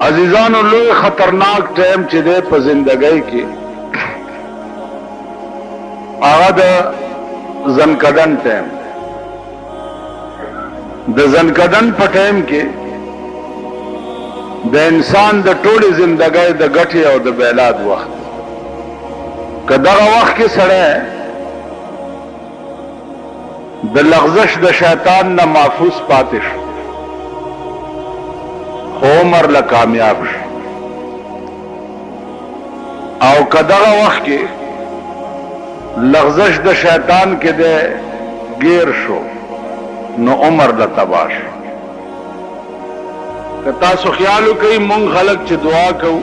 عزیزانو لوی خطرناک ټیم چې دی په زندګۍ کې هغه د زنکدن ټیم. د زنکدن په ټیم کې د انسان د ټولې زندګۍ د ګټې او د بیلاد وخت. که دغه وخت کې سړی د لغزش د شیطان نه محفوظ پاتې شو خو عمر له کامیاب شو، او که دغه وخت کې لغزش د شیطان کې د گیر شو نو عمر له تباه شو. که تاسو خیال وکئ مونږ خلک چې دعا کوو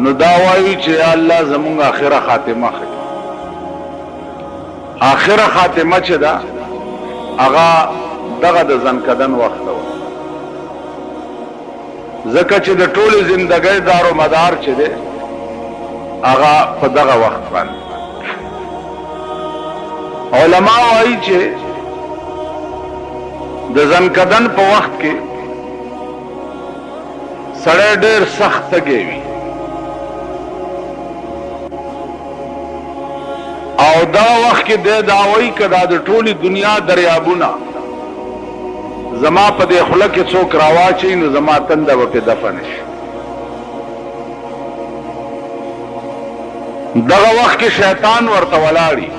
نو دا وایو چې یا الله زمونږ آخره خاتمه ښه. آخره خاتمه چې ده هغه دغه د زنکدن وخت و، ځکه چې د ټولې زندګۍ دارو مدار چې دی هغه په دغه وخت باندې. علما وایي چې د زنکدن په وخت کې سړی ډېر سخت تږی وي، او دا وخت کې دی دا وایي که دا د ټولې دنیا دریابونه زما په دې خوله کې څوک راواچوي نو زما تنده به پې دفن شي. دغه وخت کې شیطان ورته ولاړي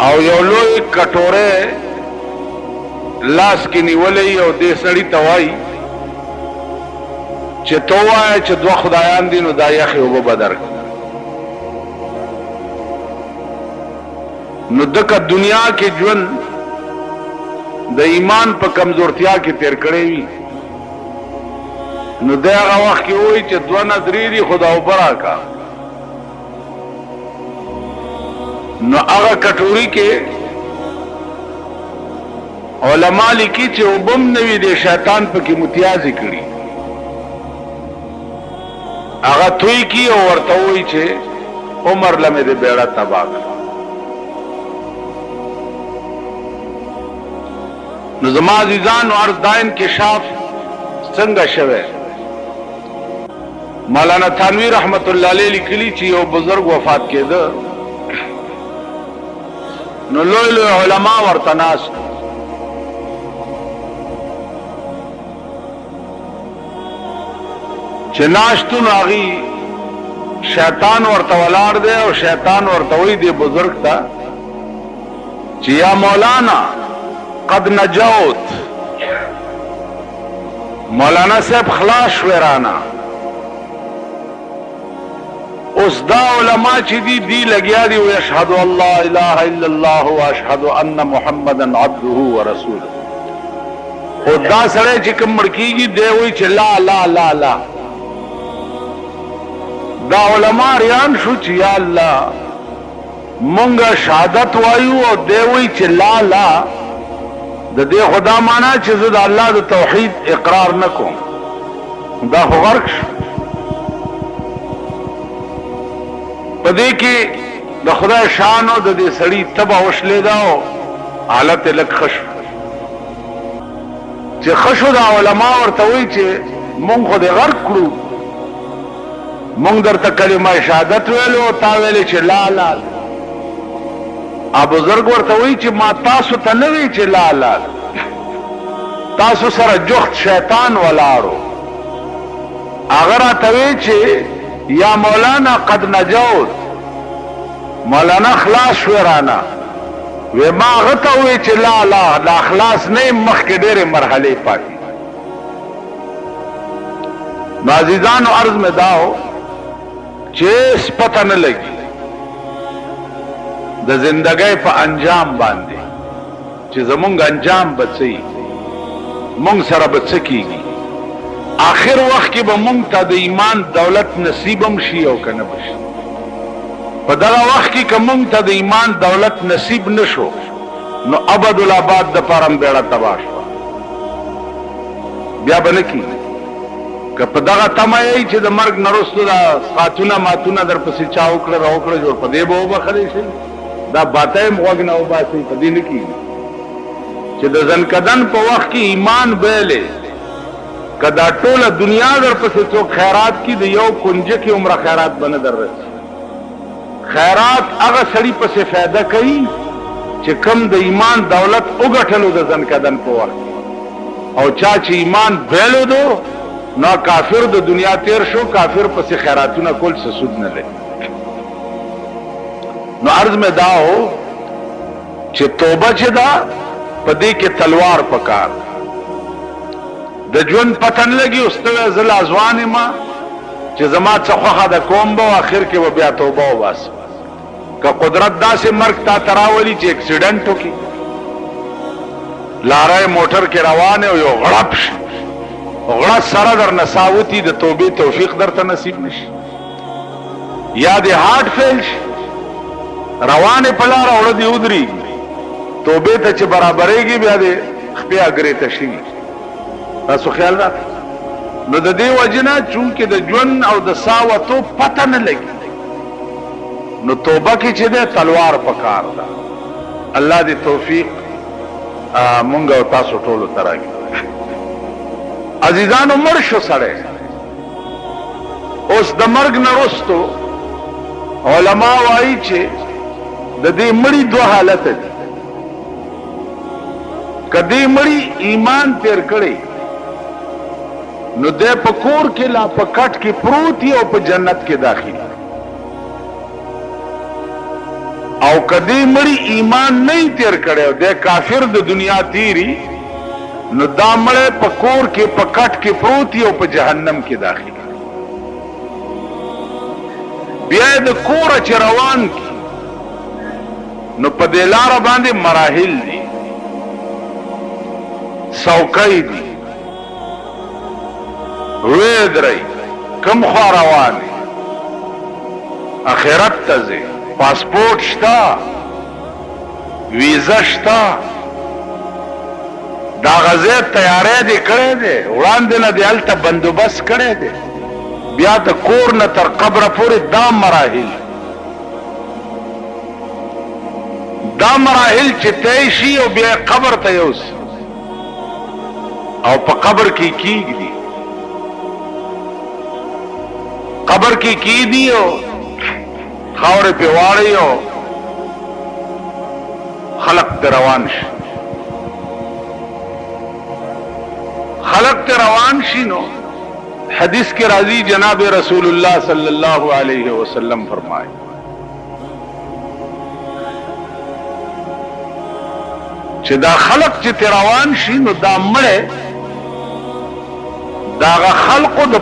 او یو لوی کټوره لاس کې نیولې او دې سړي ته وایي چې تو وایه چې دوه خدایان دي نو دا یخې اوبه به درکړي. نو دکه دنیا کې ژوند د ایمان په کمزورتیا کې تیر کړی وي نو د هغه وخت کې وایي چې دوه نه درې دي خو دا اوبه راکړه. نو هغه کټوري کې علما لیکي چې اوبه هم نه وي د شیطان پکې متیازې کړي، هغه توی کی او ورته وایي چې عمر له مې د بیړه تباه کړه. نو زما عزیزانو عرض دا انکشاف څنګه شوه؟ مولانا تھانوی رحمت الله علیه لیکلی چې یو بزرگ وفات کېده نو لوی لوی علما ورته ناست، چې ناستو نو هغې شیطان ورته ولاړ دی او شیطان ورته وایي دې بزرگ ته چې یا مولانا قد نجوت، مولانا صاحب خلاص شوی رانا. اوس دا علما چې دی لګیا دي وی اشهد ان لا اله الا الله واشهد ان محمدا عبده ورسوله. او دا سړی چې کوم مړ کېږي دی وایي چې لا لا لا لا. دا علما ریان شو چې یا الله مونږه شهادت وایو او دی وایي چې لا لا. د دې خدا معنا چې زه د الله د توحید اقرار نه کوم دا خو غرق شو. په دې کې د خدای شان او د دې سړي تبه وشلېده او حالت یې لږ ښه شو. چې ښه شو دا علما ورته وایي چې مونږ خو دې غرق کړو، مونږ درته کلمه شهادت ویلو او تا ویلې چې لا لا. بزرگ ورته وایي چې ما تاسو ته نه وی چې لا لا، تاسو سره جخت شیطان ولاړو. هغه راته وی چې یا مولانا قد نجوت، مولانا خلاص شوی رانا. وی ما هغه ته وی چې لا لا دا خلاص نه یم، مخکې ډېرې مرحلې پاتې. نو عزیزانو عرض مې دا و چې هېڅ پته نه لګي د زندګۍ په انجام باندې چې زمونږ انجام به څه وي، مونږ سره به څه کېږي. آخر وخت کې به مونږ ته د ایمان دولت نصیب هم شي او که نه به شي. په دغه وخت کې که مونږ ته د ایمان دولت نصیب نه شو نو ابدالآباد دپاره هم بیړه تباه شوه، بیا به نه کېږي. که په دغه تمه یې چې د مرګ نه وروسته دا خاتونه ماتونه در پسې چا وکړه را وکړه جوړ په دې به وبخلی شي، دا باته یې غوږ نه وباسئ، په دې نه کېږي. چې د ځنکدن په وخت کې ایمان بیلې کدا ټوله دنیا در پسې څوک خیرات کی د یو کنجه کې عمره خیرات بنه در رسي خیرات هغه سړي پسې فایده کوي چې کم د ایمان دولت وګټلو د ځنکدن په وخت او چا چې ایمان بیلو دو نو کافر د دنیا تیر شو کافر پسې خیراتونه کول څه سود نه لري نو عرض میں دا ہو چې توبه چې دا پدې کې تلوار پکار د ژوند پتن لګي استوي زل ازوان ما چې زما څخه د کوم به اخر کې و بیا توبه واس که قدرت داسې مرګ تا تراولي چې اکسیډنټ وکي لارای موټر کې روان او یو غړپ شي غړ سره در نساوتی د توبې توفیق درته نصیب نشي یا د هارت فیل شي روانه پلار اورد دی ودری توبه ته چې برابرېږي بیا دې خپل اگري تشي تاسو خیال را نو د دې وجنه چونکه د ژوند او د ساوتو پته نه لګي نو توبه کې چې ده تلوار پکار ده الله دې توفیق مونږ او تاسو ټول ترګي عزیزانو مرشو سره اوس د مرګ نه وروسته علما وایي چې د دې مړی دوه حالت دي کدی مړی ایمان تیر کړي نو د پکور کې لا پکټ کې پروتي او په جنت کې داخلي او کدی مړی ایمان نه تیر کړي او د کافر د دنیا تیری نو دا مړی پکور کې پکټ کې پروتي او په جهنم کې داخلي بیا د کور چې روان کی نو په دې لار باندې مراحل دي څوکۍ دي وېدري کم خو روان اخرت ته ځي پاسپورت شتا ویزا شتا دا غزه تیارې دي کړې دي وړاندې نه دی الته بندوبست کړې دي بیا د کور نه تر قبر پورې دا مراحل چې تیشي او بیا قبر ته یوس او په قبر کې کیږي قبر کې کیږي او خاورې په واړی او خلق ته روان شي نو حدیث کے راضی جناب رسول اللہ صلی اللہ علیہ وسلم فرمائے چې دا خلق چې روان شي نو دا مړه دا خلقو د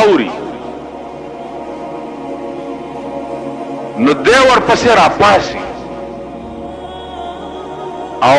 اوري نو دی ورپسې راپاسي او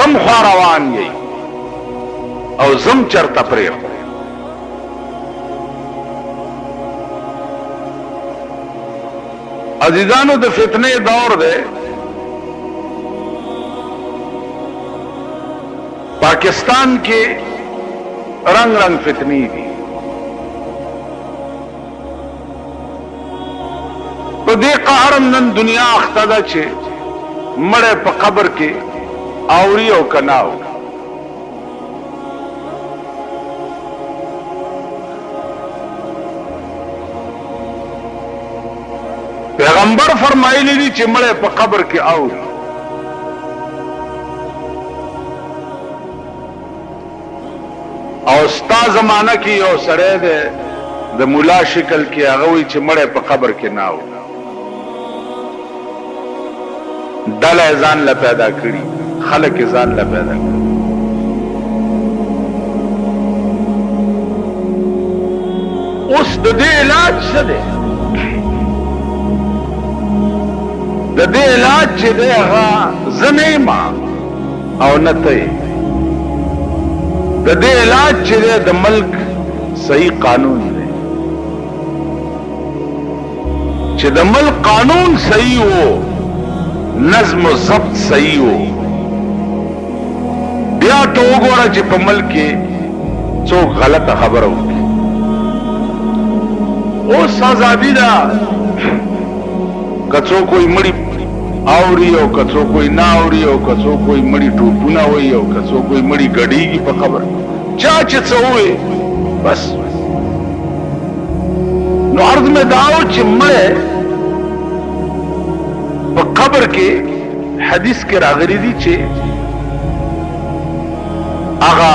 کم خوا روان یې او زم چرته پرې عزیزانو د فتنه دور ده پاکستان کې رنگ رنگ فتنی دي په دې قهرم نن دنیا اخته ده چې مړه په قبر کې اوري او کناو پیغمبر فرمایلی دي چې مړه په قبر کې اوري او ستا زمانہ کې یو سړی دی د مولا شکل کې هغه وی چې مړه په قبر کې نه و ډله ځان لا پیدا کړی خلک ځان لا پیدا کړی اوس د دې علاج څه دی د دې علاج چې دی هغه زنه ما او نته د دې علاج چې دی د ملک صحیح قانون دی چې د ملک قانون صحیح وو نظم و ضبط صحیح وو بیا ته وګوره چې په ملک کې څوک غلطه خبره وکړي اوس ازادي ده که څوک کوئی مړی اوري او کڅو کوئی نه اوري او کڅو کوئی مړی ټوپونه وي او کڅو کوئی مړی غړیږي په خبر چا چې څه وي بس. نو عرض میں داو چې مړ په قبر کې حدیث کې راغلي دي چې هغه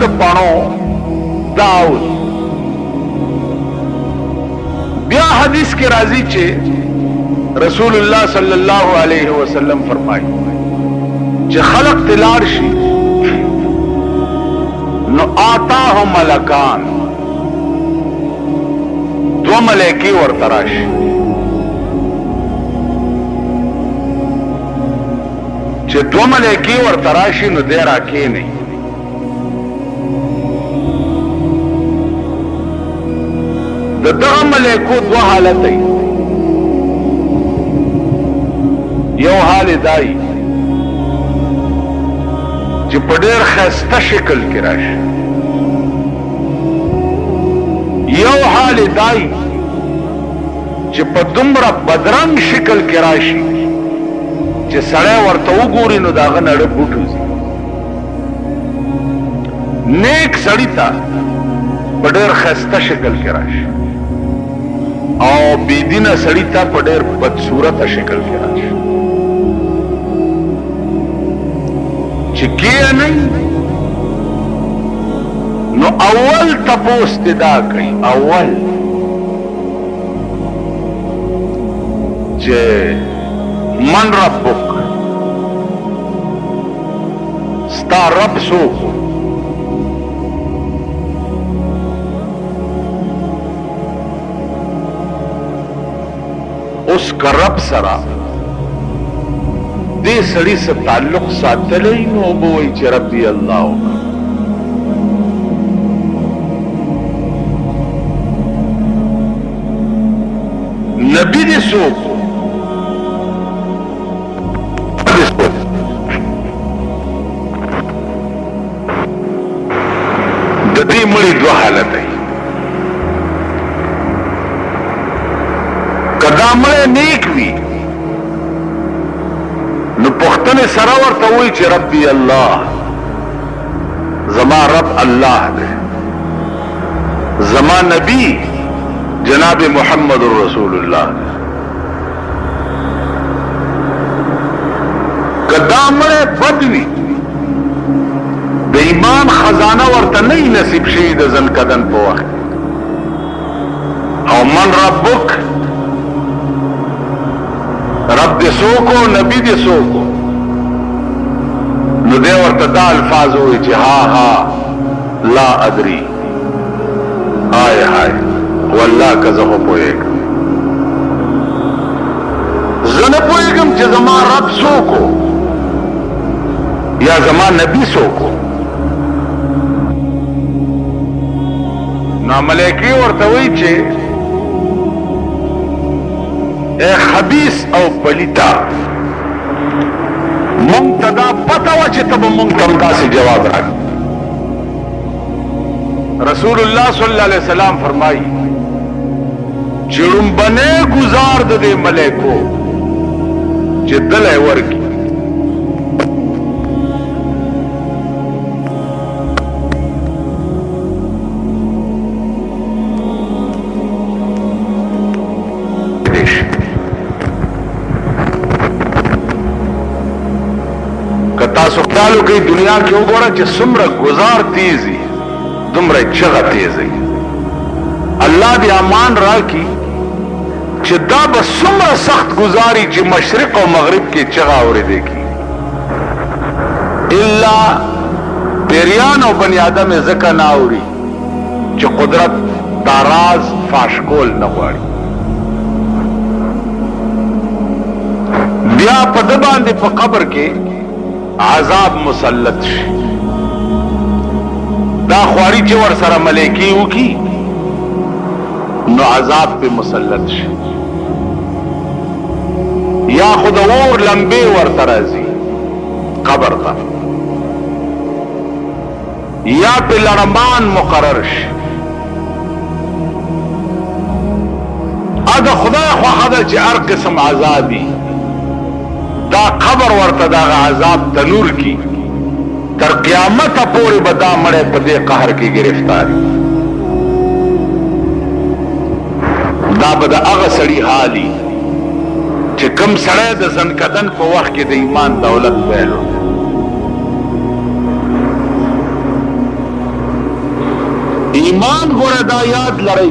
د پڼو داود. بیا حدیث کې راځي چې رسول الله صلی الله علیه وسلم فرمایي چې خلق تلار شي نو آتاهم ملکان، دو ملائکی ورته راشي چې دو ملائکی ورته راشي نو دی راکېني. د دغه ملائکو دوه حالت دی. یو حال دای چې په ډېر ښایسته شکل کې راشي، یو حال دای چې په دومره بدرنګ شکل کې راشي چې سړی ورته وګوري نو د هغه نړه بوټ وځي. نیک سړي ته په ډېر ښایسته شکل کې راشي او بېدینه سړي ته په ډېر بدصورته شکل کې راشي. چې کېنئ نو اول تپوس دې دا کوي، اول چې من ربک، ستا رب څوک؟ اوس که رب سره دې سړي سره تعلق ساتلی نو به وایي چې ربي الله. نبی دې څوک؟ د دې مړي دوه حالت دی. که دا مړی نیک وي نو پختنه سره ورته وایي چې ربي الله، زما رب الله دی، زما نبی جناب محمد رسول الله دی. کدا مړی بد وي د ایمان خزانه ورته نه نصیب شي د ځنکدن په وخت. او من ربک، رب دې څوک و نبی دې څوک و؟ نو دی ورته دا الفاظ وایي چې ها ها لا ادري، هاي هاي والله که زه خو پوهېږم، زه نه پوهېږم چې زما رب څوک و یا زما نبی څوک و. نو ملائکې ورته وایي چې اے خبیث او پلیتا، مونږ ته دا پته وه چې ته به مونږ ته همداسې جواب راکړې. رسول الله صلی الله علیه وسلم فرمایي چې لومبنی ګزار د دې ملایکو چې دلی ورکړي تاسو خیالو کې دنیا کې وګوره چې څومره گزار تیزی دومره چغه تیزی. الله دې امان راکړي چې دا به څومره سخت گزاري چې مشرق او مغرب کې چغه اورېدې کی. الا پیریان او بنی آدم ځکه نه اوري چې قدرت تاراز فاش کول نه غواړي. بیا په ده باندې په قبر کې عذاب مسلط شي. دا خواري چې ور سره ملائکې وکي نو عذاب په مسلط شي. یا خود اور لمبه ورته راځي قبر ته، یا په لړمان مقرر شي. ادا خدای خواهد چې هر قسم عذابي دا قبر ورته دا عذاب تنور کی تر قیامت پورې بدا مړې په دې قهر کې گرفتاری دا به د هغه سړي حالي چې کوم سړی د زنکدن په وخت کې د ایمان دولت ویلو ایمان ګوره دا یاد لرئ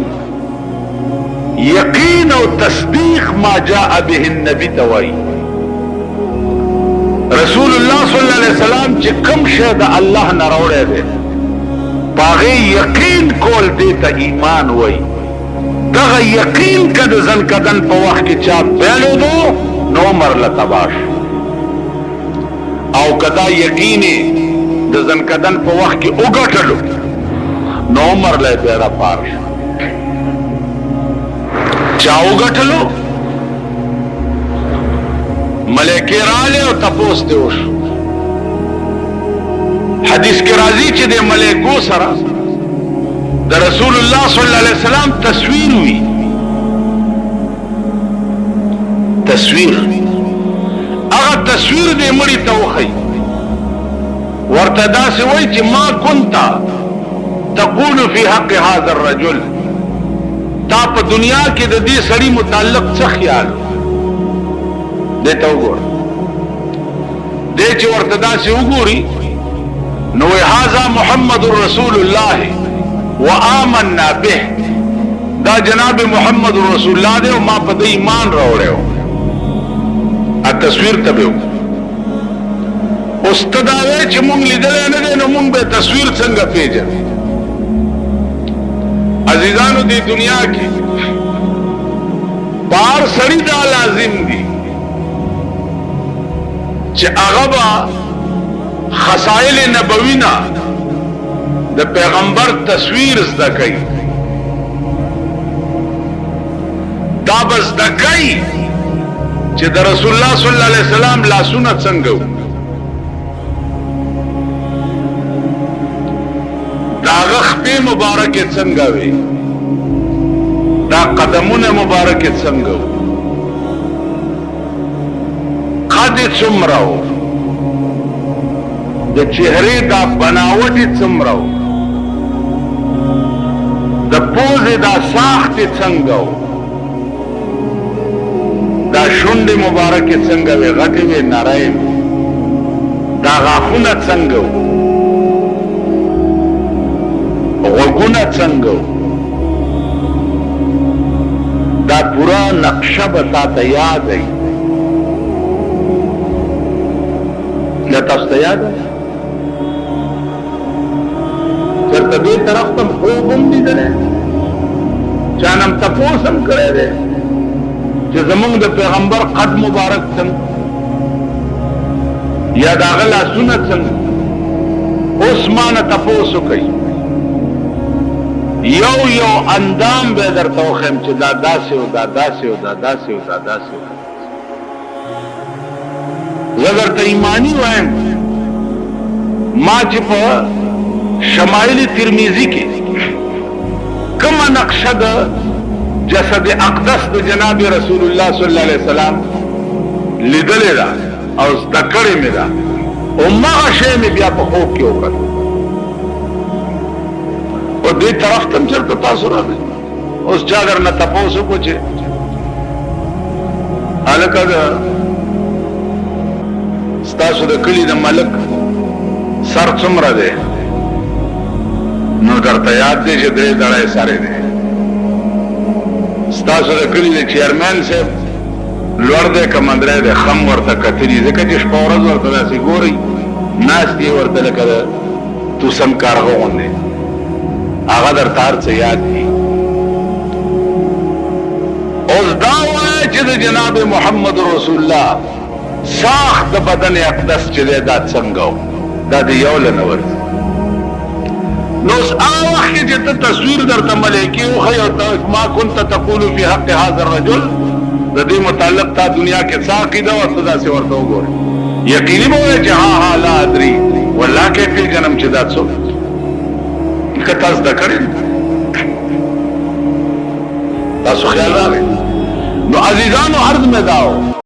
یقین او تصدیق ما جاء به النبی توئی رسول الله صلی الله علیه وسلم چې کوم شی د الله نه راوړی دی باغې یقین کول دې ته ایمان وای دغه یقین کده زنکدن په وخت کې چا بیلو دو نو عمر لتباش او کدا یقین د زنکدن په وخت کې وګټلو نو عمر له بیره پار چا وګټلو ملائکه رااله او تپوس ته وش حدیث کې راځي چې د ملائکو سره د رسول الله صلی الله علیه وسلم تصویر وی تصویر هغه تصویر دې مړی ته وخی ورته داسې وای چې ما كنت تقول في حق هذا الرجل تا په دنیا کې د دې سړي متعلق څه خیال دته وګور دې چې ورته داسې وګوري نو هذا محمد رسول الله وآمنا به دا جناب محمد رسول الله دے او ما په دې ایمان راوړیو ا تصویر تبو استداوی چې مونږ لیدل نه دي نو مونږ به تصویر څنګه پیژنو عزیزانو دی دنیا کې بار سړی دا لازم دي چې هغه خصائل نبوینا د پیغمبر تصویر زده کوي دا بس زده کوي چې د رسول الله صلی الله علیه وسلم لاسونه څنګه دا غخپې مبارک څنګه وي دا قدمونه مبارک څنګه قد څومره د چهره دا بناوټ څومره د پوزې دا ساخت څنګه دا شونډې مبارک څنګه وي غټې وي نرۍ دا غاښونه څنګه غوږونه څنګه دا پورا نقشه به تاته یاد ای دا تاسو ته یاد چرته دې طرف ته خوب هم لیدلی چانم تپوس هم کړی دی چې زمونږ د پیغمبر قد مبارک څنګه یا د هغه لاسونه څنګه اوس مانه تپوس وکړئ یو یو اندام به درته وښیم چې دا داسې او دا داسې او دا داسې او دا داسې زه درته ایمانی وایم ما چې په شمائل ترمیزی کې کومه نقشه د جسد اقدس د جناب رسول الله صلی الله علیه وسلم لیدلې ده او زده کړې مې ده او هغه شی مې بیا په خوب کې وکړ او دې طرف ته چېرته تاسو راغلئ اوس چا درنه تپوس وکړو چې هلکه ستاسو د کلي د ملک سر څومره دی نو درته یاد دی چې 3 دړی سر دی ستاسو د کلي د چیرمین صاحب لوړ دی که مندری دی خم ورته کتلي ځکه چې شپه ورځ ورته داسې ګورئ ناست یې ورته لکه د توسن کارغه غوندې هغه درته هر څه یاد دي اوس دا وایه چې د جناب محمد رسول الله ساخت د بدن اقدس چې دی دا څنګه دا د یو له نه ورځي نو اوس هغه وخت کې چې ته تصویر درته ملایکې وښیي او ما كنت تقول في حق هذا الرجل د دې متعلق تا دنیا کې څه عقیده وه ته داسې ورته وګورې یقیني به وایې چې ها لا ادري والله کیفې جنم چې دا څوک که تاسو زده کړې تاسو خیال راغی نو عزیزانو عرض مې دا و